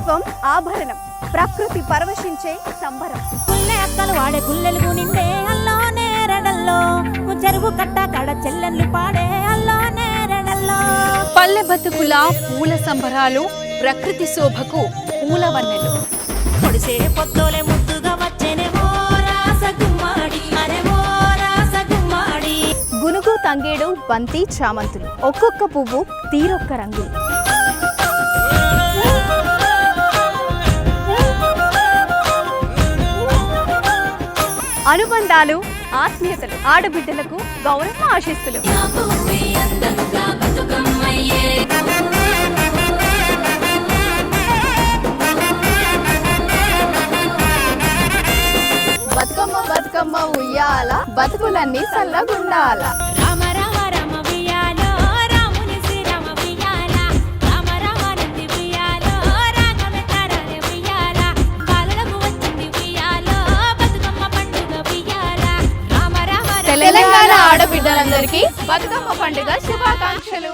మాతృత్వం ఆభరణం, ప్రకృతి పరవశించే సంబరం. గుల్లె అక్కలు వాడే గుల్లెలు నిండే అల్లోనే రెడల్లో, చెరువు కట్ట కడ చెల్లెళ్ళు పాడే అల్లోనే రెడల్లో. పల్లె బతుకుల పూల సంబరాలు, ప్రకృతి శోభకు పూల వన్నెలు. పొడిసే పొత్తోలే ముద్దుగా వచ్చేనేమో రాసగుమ్మాడి, అరేమో రాసగుమ్మాడి. గునుగు, తంగేడు, బంతి, చామంతులు, ఒక్కొక్క పువ్వు తీరొక్క రంగు. అనుబంధాలు, ఆత్మీయతలు, ఆడబిడ్డలకు గౌరవ ఆశీస్సులు. బతుకమ్మ బతుకమ్మ ఉయ్యాల, బతుకులన్నీ చల్లగుండాల. రామ రామ రామ ఉయ్యాలో, రాముని శ్రీరామ ఉయ్యాల. రామ రామ నంది ఉయ్యాలో, రాగమెత్తారాలే ఉయ్యాల. బాలలకు వచ్చింది ఉయ్యాలో, బతుకమ్మ పండుగ ఉయ్యాల. రామ రామ తెలంగాణ ఆడబిడ్డలందరికీ బతుకమ్మ పండుగ శుభాకాంక్షలు.